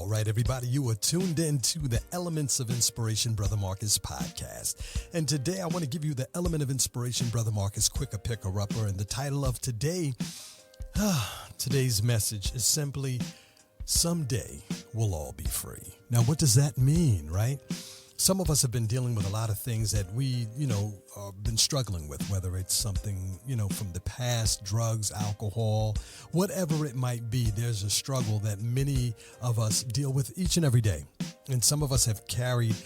All right, everybody, you are tuned in to the Elements of Inspiration Brother Marcus podcast. And today I want to give you the Element of Inspiration Brother Marcus Quicker Picker Upper. And the title of today's message is simply, Someday We'll All Be Free. Now, what does that mean, right? Some of us have been dealing with a lot of things that we, been struggling with, whether it's something, from the past, drugs, alcohol, whatever it might be. There's a struggle that many of us deal with each and every day. And some of us have carried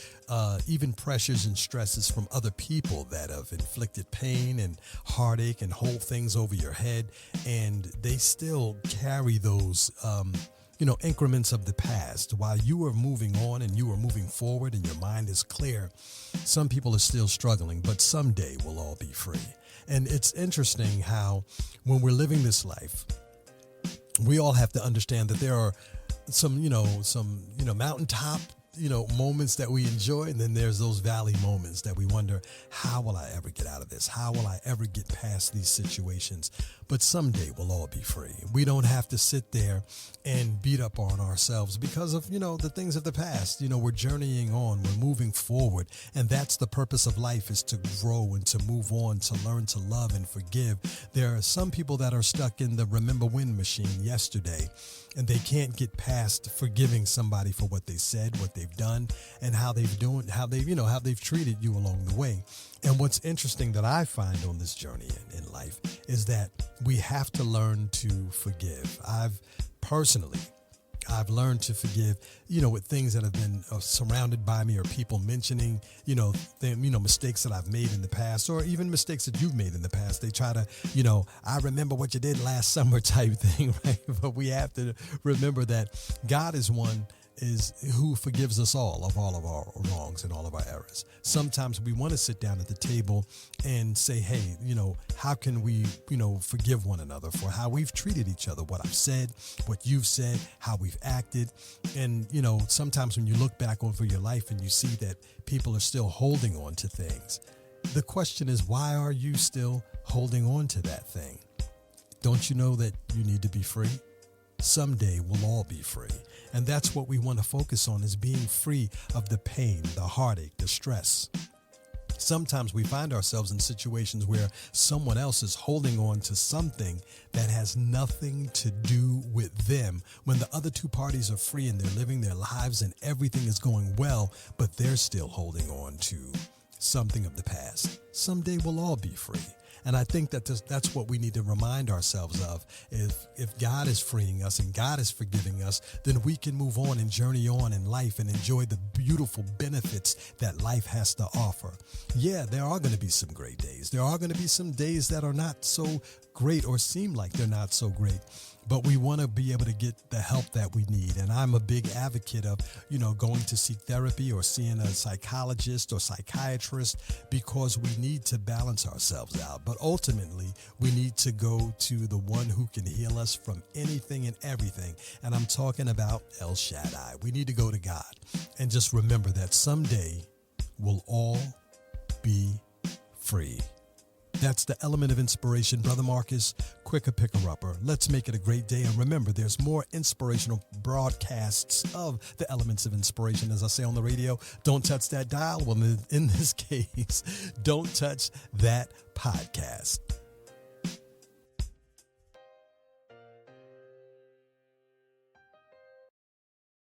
even pressures and stresses from other people that have inflicted pain and heartache and hold things over your head. And they still carry those increments of the past. While you are moving on and you are moving forward and your mind is clear, some people are still struggling, but someday we'll all be free. And it's interesting how when we're living this life, we all have to understand that there are some mountaintop moments that we enjoy. And then there's those valley moments that we wonder, how will I ever get out of this? How will I ever get past these situations? But someday we'll all be free. We don't have to sit there and beat up on ourselves because of, the things of the past. We're journeying on, we're moving forward. And that's the purpose of life, is to grow and to move on, to learn to love and forgive. There are some people that are stuck in the remember when machine yesterday, and they can't get past forgiving somebody for what they said, what they've done, and how they've treated you along the way. And what's interesting that I find on this journey in life is that we have to learn to forgive. I've learned to forgive, with things that have been surrounded by me, or people mentioning, mistakes that I've made in the past, or even mistakes that you've made in the past. They try to, I remember what you did last summer type thing, right? But we have to remember that God is who forgives us all of our wrongs and all of our errors. Sometimes we want to sit down at the table and say, hey, how can we, forgive one another for how we've treated each other, what I've said, what you've said, how we've acted. And, sometimes when you look back over your life and you see that people are still holding on to things, the question is, why are you still holding on to that thing? Don't you know that you need to be free? Someday we'll all be free. And that's what we want to focus on, is being free of the pain, the heartache, the stress. Sometimes we find ourselves in situations where someone else is holding on to something that has nothing to do with them, when the other two parties are free and they're living their lives and everything is going well, but they're still holding on to something of the past. Someday we'll all be free. And I think that that's what we need to remind ourselves of. If God is freeing us and God is forgiving us, then we can move on and journey on in life and enjoy the beautiful benefits that life has to offer. Yeah, there are going to be some great days. There are going to be some days that are not so great or seem like they're not so great. But we want to be able to get the help that we need. And I'm a big advocate of, going to seek therapy or seeing a psychologist or psychiatrist, because we need to balance ourselves out. But ultimately, we need to go to the one who can heal us from anything and everything. And I'm talking about El Shaddai. We need to go to God and just remember that someday we'll all be free. That's the Element of Inspiration, Brother Marcus, Quicker Picker Upper. Let's make it a great day. And remember, there's more inspirational broadcasts of the Elements of Inspiration. As I say on the radio, don't touch that dial. Well, in this case, don't touch that podcast.